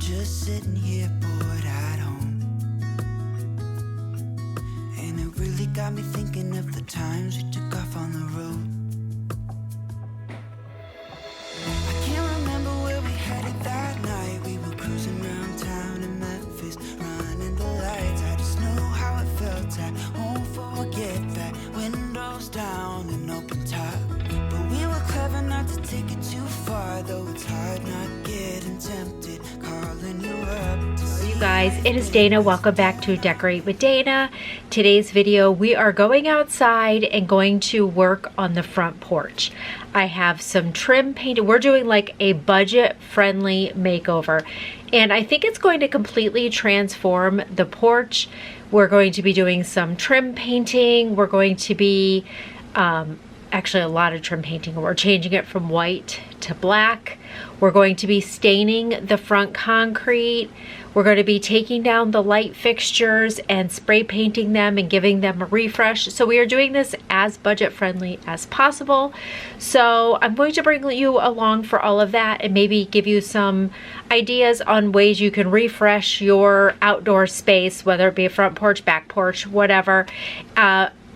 just sitting here bored at home, and it really got me thinking of the times we took off on the road. I can't remember where we headed that night. We were cruising around town in Memphis, running the lights. I just know how it felt at home. Forget that windows down and open top, but we were clever not to take it too far, though it's hard not getting tempted, calling you up. You guys, it is Dana. Welcome back to Decorate with Dana. Today's video, we are going outside and going to work on the front porch. I have some trim painted. We're doing like a budget-friendly makeover, and I think it's going to completely transform the porch. We're going to be doing some trim painting. We're going to be actually a lot of trim painting. We're changing it from white to black. We're going to be staining the front concrete. We're going to be taking down the light fixtures and spray painting them and giving them a refresh. So we are doing this as budget friendly as possible. So I'm going to bring you along for all of that and maybe give you some ideas on ways you can refresh your outdoor space, whether it be a front porch, back porch, whatever,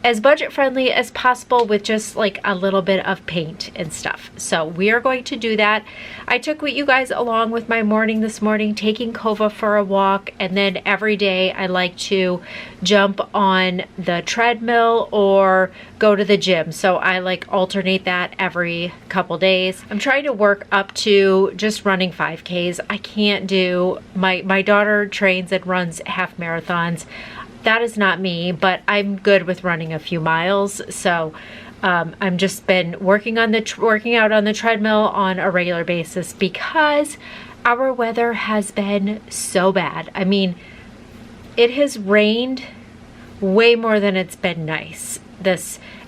as budget friendly as possible with just like a little bit of paint and stuff. So we are going to do that. I took you guys along with my morning this morning, taking Kova for a walk, and then every day I like to jump on the treadmill or go to the gym. So I like alternate that every couple days. I'm trying to work up to just running 5Ks. I can't do, my daughter trains and runs half marathons. That is not me, but I'm good with running a few miles. So I'm just been working out on the treadmill on a regular basis because our weather has been so bad. I mean, it has rained way more than it's been nice.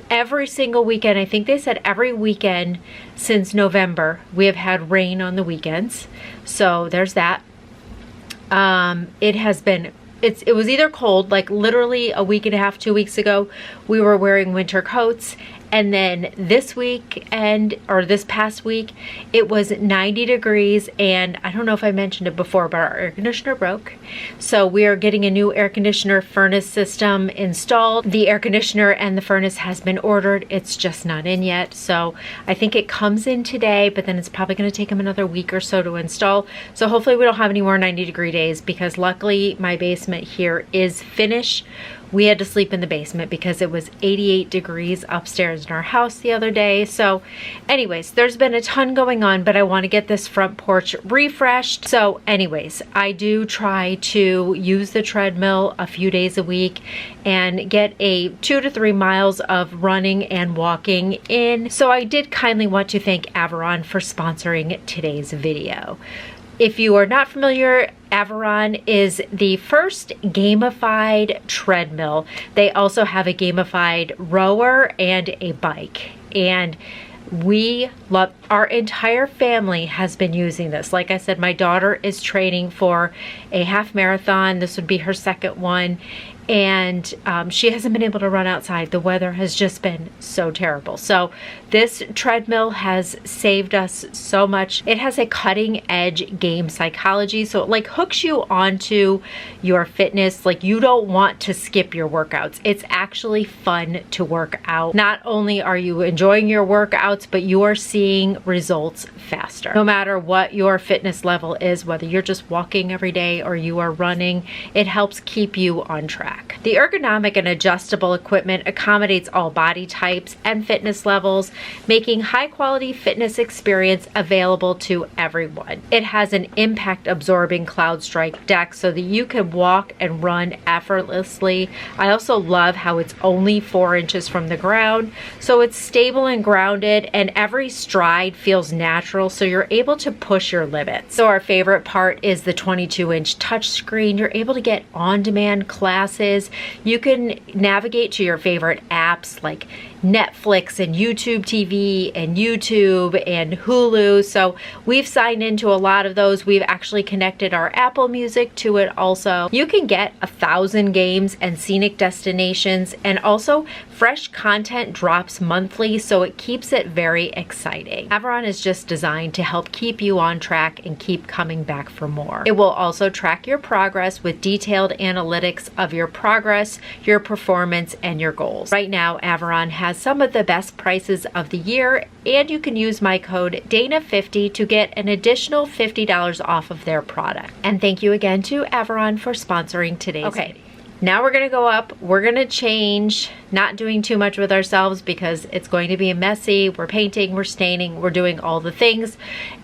Every single weekend, I think they said every weekend since November, we have had rain on the weekends. So there's that. It has been it was either cold, like literally a week and a half, 2 weeks ago, we were wearing winter coats. And then this weekend, or this past week, it was 90 degrees. And I don't know if I mentioned it before, but our air conditioner broke. So we are getting a new air conditioner furnace system installed. The air conditioner and the furnace has been ordered. It's just not in yet. So I think it comes in today, but then it's probably going to take them another week or so to install. So hopefully we don't have any more 90-degree days, because luckily my basement here is finished. We had to sleep in the basement because it was 88 degrees upstairs in our house the other day. So anyways, there's been a ton going on, but I want to get this front porch refreshed. So anyways, I do try to use the treadmill a few days a week and get a 2 to 3 miles of running and walking in. So I did kindly want to thank Averon for sponsoring today's video. If you are not familiar, Averon is the first gamified treadmill. They also have a gamified rower and a bike. And we love, our entire family has been using this. Like I said, my daughter is training for a half marathon. This would be her second one. And she hasn't been able to run outside. The weather has just been so terrible. So this treadmill has saved us so much. It has a cutting edge game psychology. So it like hooks you onto your fitness. Like you don't want to skip your workouts. It's actually fun to work out. Not only are you enjoying your workouts, but you are seeing results faster. No matter what your fitness level is, whether you're just walking every day or you are running, it helps keep you on track. The ergonomic and adjustable equipment accommodates all body types and fitness levels, making high quality fitness experience available to everyone. It has an impact absorbing cloud strike deck so that you can walk and run effortlessly. I also love how it's only 4 inches from the ground, so it's stable and grounded, and every stride feels natural, so you're able to push your limits. So our favorite part is the 22-inch touchscreen. You're able to get on-demand classes. You can navigate to your favorite apps like Netflix and YouTube TV and YouTube and Hulu. So we've signed into a lot of those. We've actually connected our Apple Music to it also. You can get 1,000 games and scenic destinations and also Fresh content drops monthly, so it keeps it very exciting. Aviron is just designed to help keep you on track and keep coming back for more. It will also track your progress with detailed analytics of your progress, your performance, and your goals. Right now, Aviron has some of the best prices of the year, and you can use my code DANA50 to get an additional $50 off of their product. And thank you again to Aviron for sponsoring today's video. Now we're gonna go up, we're gonna change, not doing too much with ourselves because it's going to be messy. We're painting, we're staining, we're doing all the things,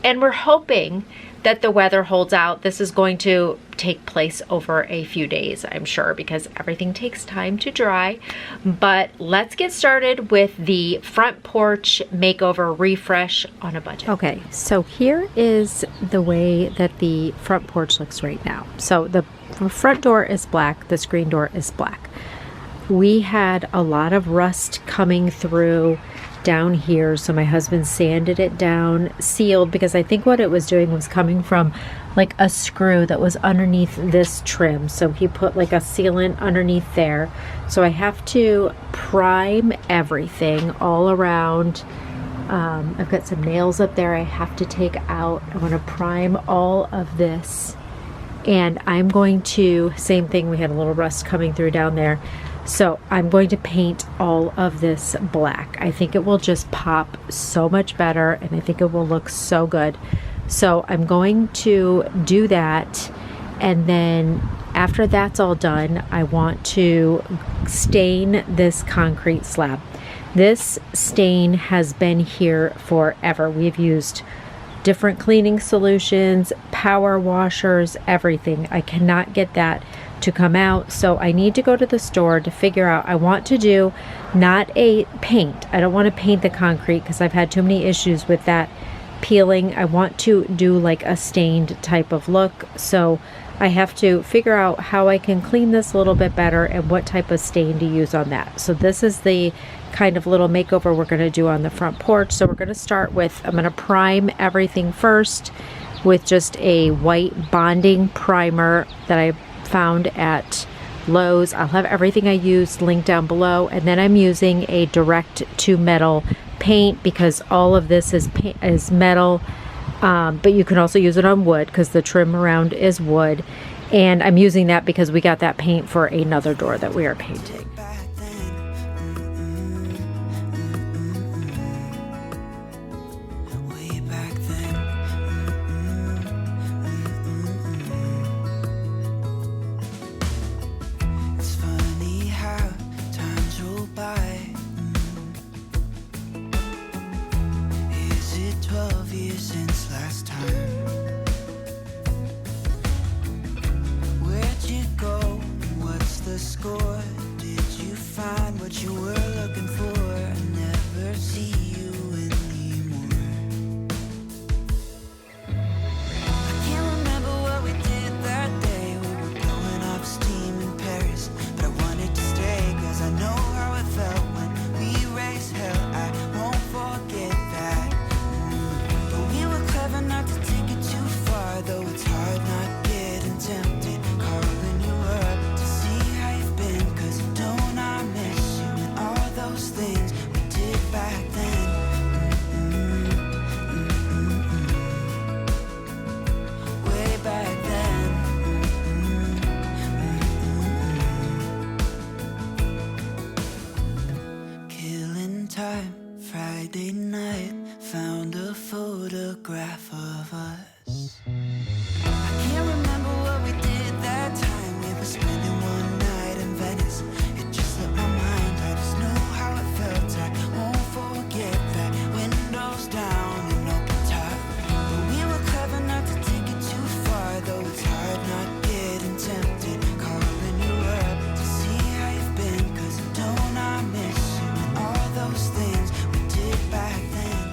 and we're hoping that the weather holds out. This is going to take place over a few days, I'm sure, because everything takes time to dry. But let's get started with the front porch makeover refresh on a budget. Okay, so here is the way that the front porch looks right now. So the front door is black, the screen door is black. We had a lot of rust coming through down here, so my husband sanded it down, sealed, because I think what it was doing was coming from like a screw that was underneath this trim, so he put like a sealant underneath there. So I have to prime everything all around. I've got some nails up there I have to take out. I want to prime all of this, and I'm going to, same thing, we had a little rust coming through down there. So I'm going to paint all of this black. I think it will just pop so much better, and I think it will look so good. So I'm going to do that, and then after that's all done, I want to stain this concrete slab. This stain has been here forever. We've used different cleaning solutions, power washers, everything. I cannot get that to come out, so I need to go to the store to figure out. I want to do not a paint. I don't want to paint the concrete because I've had too many issues with that peeling. I want to do like a stained type of look, so I have to figure out how I can clean this a little bit better and what type of stain to use on that. So this is the kind of little makeover we're going to do on the front porch. So we're going to start with, I'm going to prime everything first with just a white bonding primer that I found at Lowe's. I'll have everything I used linked down below, and then I'm using a direct to metal paint because all of this is metal, but you can also use it on wood because the trim around is wood, and I'm using that because we got that paint for another door that we are painting. Friday night, found a photograph of us. I can't remember what we did that time. We were spending one night in Venice. It just slipped my mind. I just know how it felt. I won't forget that. Windows down and open top. But we were clever not to take it too far. Though it's hard not getting tempted. Calling you up to see how you've been. 'Cause don't I miss you and all those things we did back then.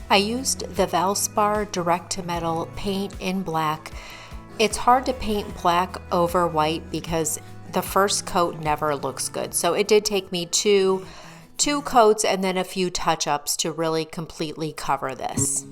I used the Valspar direct to metal paint in black. It's hard to paint black over white because the first coat never looks good. So it did take me two coats and then a few touch-ups to really completely cover this.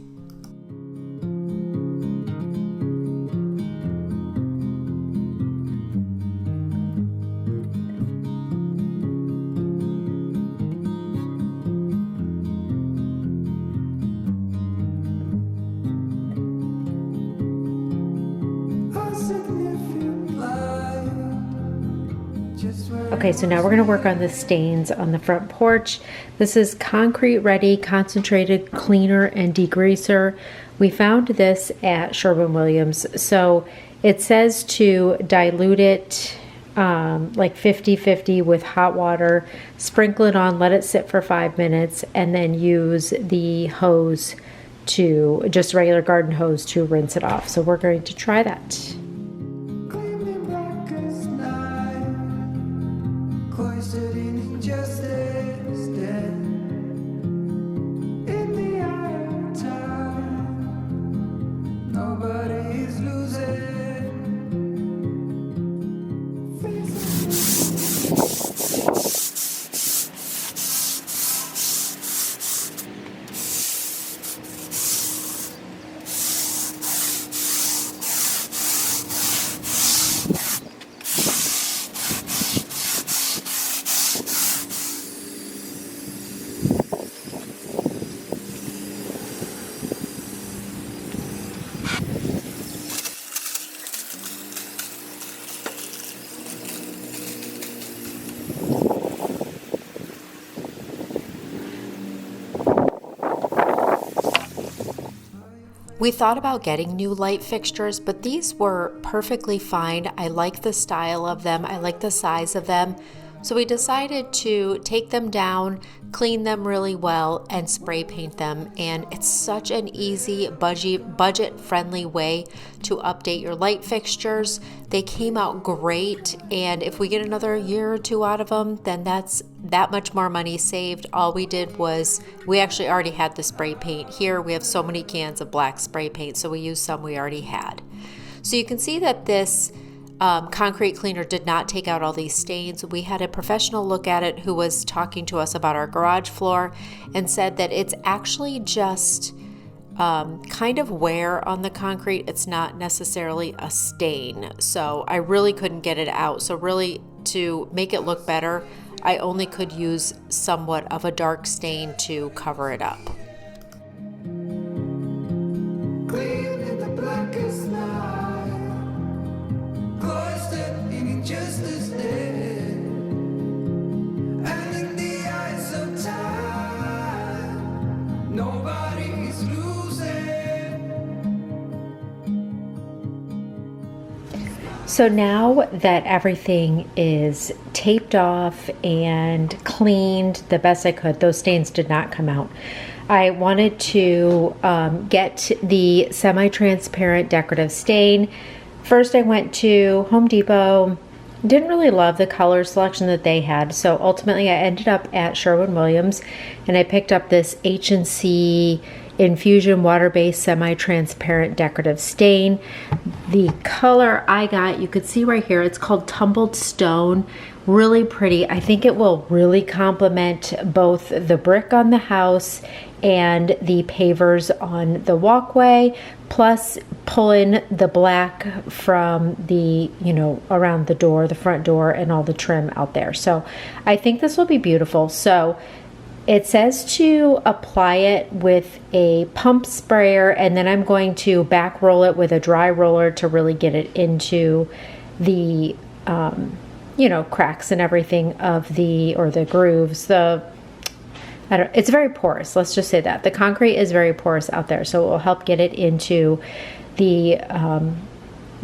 Okay, so now we're going to work on the stains on the front porch. This is Concrete Ready Concentrated Cleaner and Degreaser. We found this at Sherwin-Williams. So it says to dilute it like 50-50 with hot water, sprinkle it on, let it sit for 5 minutes, and then use the hose to, just regular garden hose, to rinse it off. So we're going to try that. We thought about getting new light fixtures, but these were perfectly fine. I like the style of them. I like the size of them. So we decided to take them down, clean them really well, and spray paint them. And it's such an easy, budget-friendly way to update your light fixtures. They came out great, and if we get another year or two out of them, then that's that much more money saved. All we did was, we actually already had the spray paint. Here we have so many cans of black spray paint, so we used some we already had. So you can see that this concrete cleaner did not take out all these stains. We had a professional look at it who was talking to us about our garage floor and said that it's actually just kind of wear on the concrete. It's not necessarily a stain. So I really couldn't get it out. So really, to make it look better, I only could use somewhat of a dark stain to cover it up. So now that everything is taped off and cleaned the best I could, those stains did not come out. I wanted to get the semi-transparent decorative stain. First I went to Home Depot. Didn't really love the color selection that they had, so ultimately I ended up at Sherwin-Williams and I picked up this H&C Infusion water-based semi-transparent decorative stain. The color I got, you could see right here, it's called Tumbled Stone. Really pretty. I think it will really complement both the brick on the house and the pavers on the walkway, plus pull in the black from the, around the door, the front door, and all the trim out there. So I think this will be beautiful. So it says to apply it with a pump sprayer, and then I'm going to back roll it with a dry roller to really get it into the, cracks and everything of the grooves. It's very porous. Let's just say that. The concrete is very porous out there, so it will help get it into the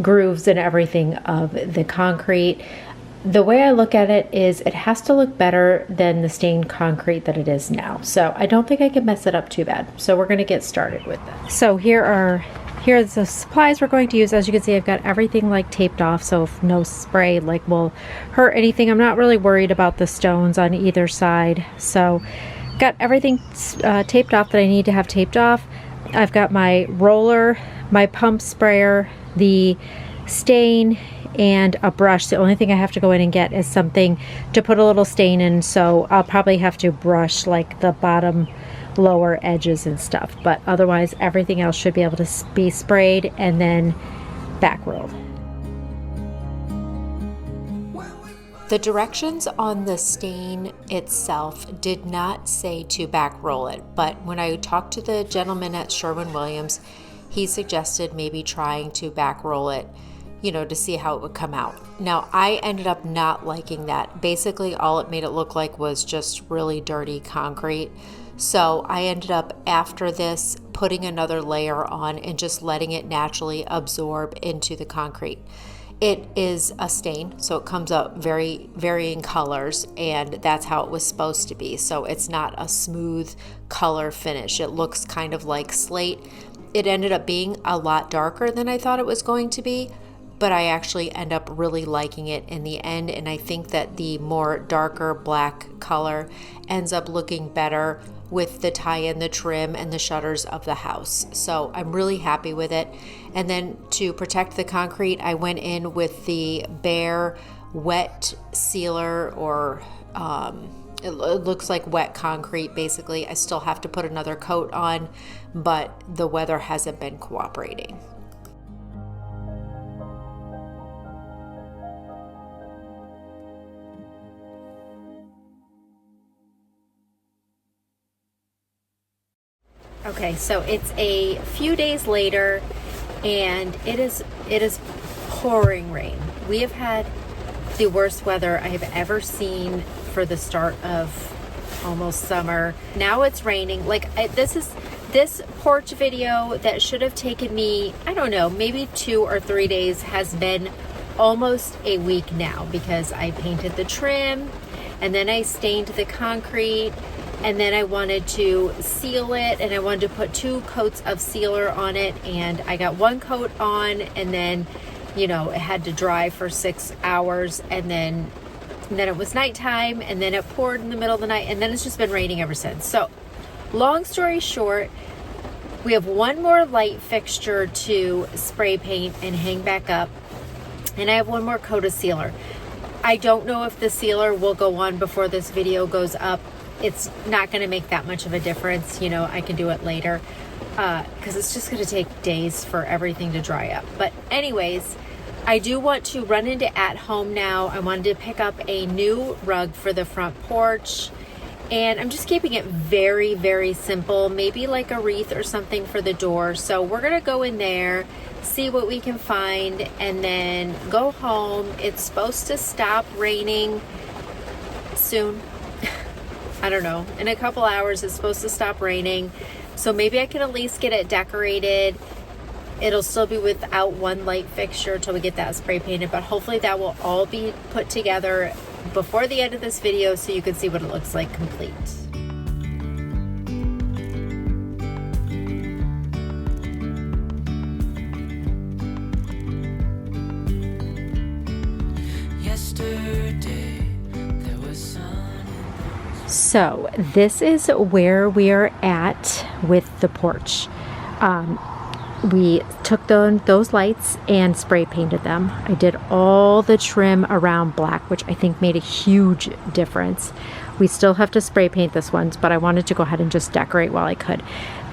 grooves and everything of the concrete. The way I look at it is it has to look better than the stained concrete that it is now. So I don't think I can mess it up too bad. So we're going to get started with this. So here are the supplies we're going to use. As you can see, I've got everything like taped off, so if no spray will hurt anything. I'm not really worried about the stones on either side. So got everything taped off that I need to have taped off. I've got my roller, my pump sprayer, the stain, and a brush. The only thing I have to go in and get is something to put a little stain in, so I'll probably have to brush like the bottom lower edges and stuff, but otherwise everything else should be able to be sprayed and then back rolled. The directions on the stain itself did not say to back roll it, but when I talked to the gentleman at Sherwin-Williams, he suggested maybe trying to back roll it you know, to see how it would come out. Now, I ended up not liking that. Basically, all it made it look like was just really dirty concrete. So I ended up, after this, putting another layer on and just letting it naturally absorb into the concrete. It is a stain, so it comes up very varying colors, and that's how it was supposed to be. So it's not a smooth color finish. It looks kind of like slate. It ended up being a lot darker than I thought it was going to be, but I actually end up really liking it in the end, and I think that the more darker black color ends up looking better with the tie-in, the trim, and the shutters of the house. So I'm really happy with it. And then to protect the concrete, I went in with the Behr wet sealer, or it looks like wet concrete basically. I still have to put another coat on, but the weather hasn't been cooperating. Okay, so it's a few days later, and it is pouring rain. We have had the worst weather I have ever seen for the start of almost summer. Now it's raining. Like, this porch video that should have taken me, I don't know, maybe 2 or 3 days, has been almost a week now, because I painted the trim, and then I stained the concrete, and then I wanted to seal it, and I wanted to put 2 coats of sealer on it, and I got 1 coat on, and then, you know, it had to dry for 6 hours, and then it was nighttime, and then it poured in the middle of the night, and then it's just been raining ever since. So long story short, we have 1 more light fixture to spray paint and hang back up, and I have 1 more coat of sealer. I don't know if the sealer will go on before this video goes up. It's not going to make that much of a difference. You know, I can do it later, because it's just going to take days for everything to dry up. But anyways, I do want to run into At Home now. I wanted to pick up a new rug for the front porch, and I'm just keeping it very, very simple. Maybe like a wreath or something for the door. So we're going to go in there, see what we can find, and then go home. It's supposed to stop raining soon. I don't know, in a couple hours it's supposed to stop raining, so maybe I can at least get it decorated. It'll still be without 1 light fixture till we get that spray painted, but hopefully that will all be put together before the end of this video, so you can see what it looks like complete. So this is where we are at with the porch. We took those lights and spray painted them. I did all the trim around black, which I think made a huge difference. We still have to spray paint this one, but I wanted to go ahead and just decorate while I could.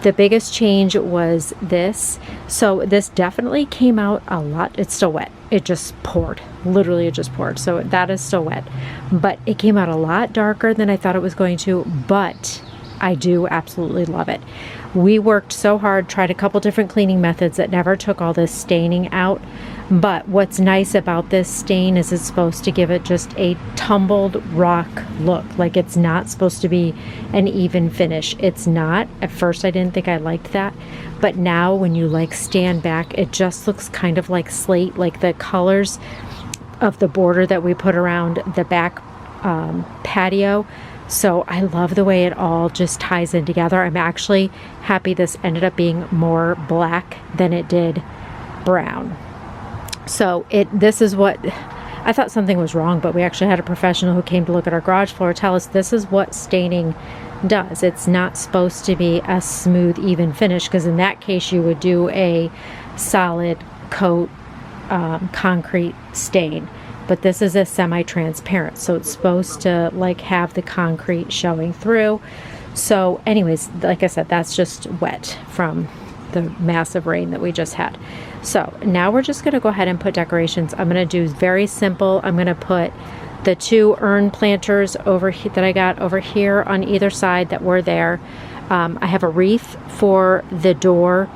The biggest change was this. So this definitely came out a lot. It's still wet. It just poured. Literally, it just poured. So that is still wet. But it came out a lot darker than I thought it was going to, but I do absolutely love it. We worked so hard, tried a couple different cleaning methods that never took all this staining out. But what's nice about this stain is it's supposed to give it just a tumbled rock look. Like, it's not supposed to be an even finish. It's not. At first I didn't think I liked that, but now when you like stand back, it just looks kind of like slate, like the colors of the border that we put around the back patio. So I love the way it all just ties in together. I'm actually happy this ended up being more black than it did brown. So this is what, I thought something was wrong, but we actually had a professional who came to look at our garage floor tell us this is what staining does. It's not supposed to be a smooth, even finish, because in that case you would do a solid coat concrete stain. But this is a semi-transparent, so it's supposed to like have the concrete showing through. So anyways, like I said, that's just wet from the massive rain that we just had. So now we're just going to go ahead and put decorations. I'm going to do very simple. I'm going to put the 2 urn planters over that I got over here on either side that were there. I have a wreath for the door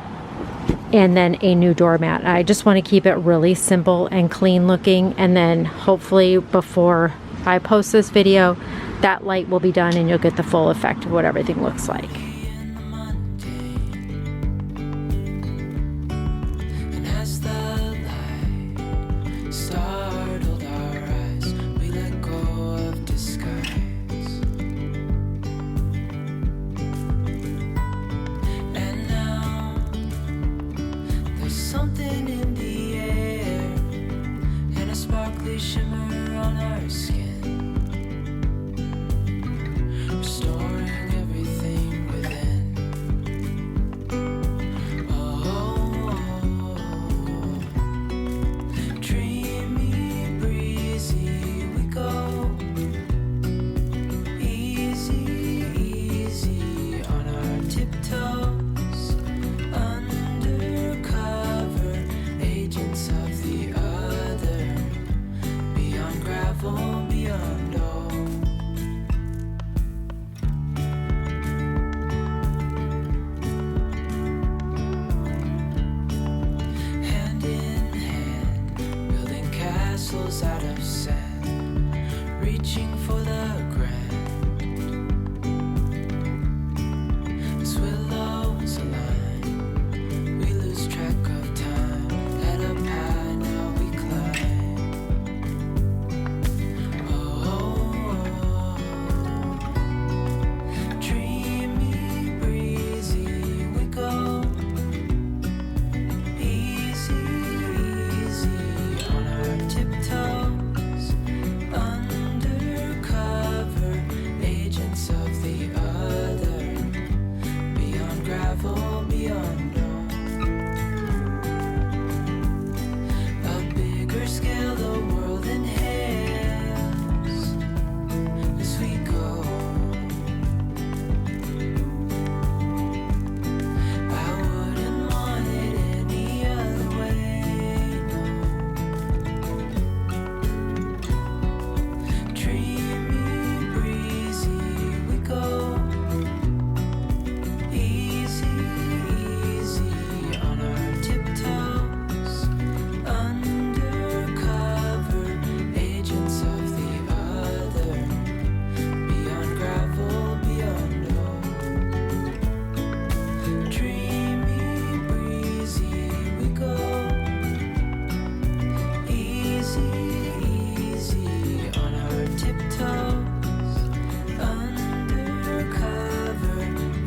and then a new doormat. I just want to keep it really simple and clean looking, and then hopefully before I post this video, that light will be done and you'll get the full effect of what everything looks like. Shimmer on our skin, restoring everything within. Oh, dreamy, breezy, we go. Easy, easy on our tiptoes, undercover agents of the other. Beyond gravel, beyond all. Hand in hand, building castles out of sand, reaching for the grand. As willows align, we lose track of time. Head up high, now we climb. Dreamy, breezy, we go. Easy, easy on our tiptoes, undercover agents of the other. Beyond gravel, beyond all. A bigger scale, the world inhales as we go. I wouldn't want it any other way, no. Dreamy, breezy, we go. Easy, easy on our tiptoes, undercover agents of the other. Beyond gravel, beyond all. Dreamy, breezy, we go. Easy, easy on our tiptoes, undercover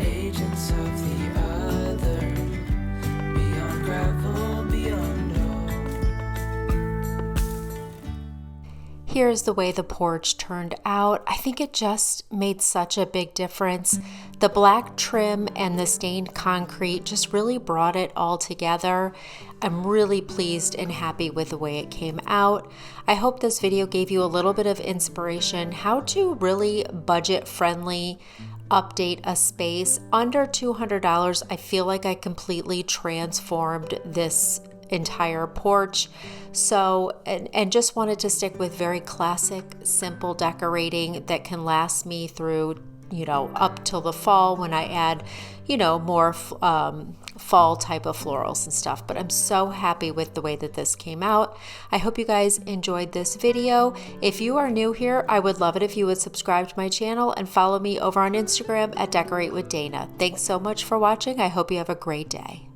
agents of the other. Beyond gravel, beyond all. Here's the way the porch turned out. I think it just made such a big difference. The black trim and the stained concrete just really brought it all together. I'm really pleased and happy with the way it came out. I hope this video gave you a little bit of inspiration how to really budget friendly update a space. Under $200, I feel like I completely transformed this entire porch. So, and just wanted to stick with very classic, simple decorating that can last me through, you know, up till the fall when I add, you know, more fall type of florals and stuff. But I'm so happy with the way that this came out. I hope you guys enjoyed this video. If you are new here, I would love it if you would subscribe to my channel and follow me over on Instagram at Decorate with Dana. Thanks so much for watching. I hope you have a great day.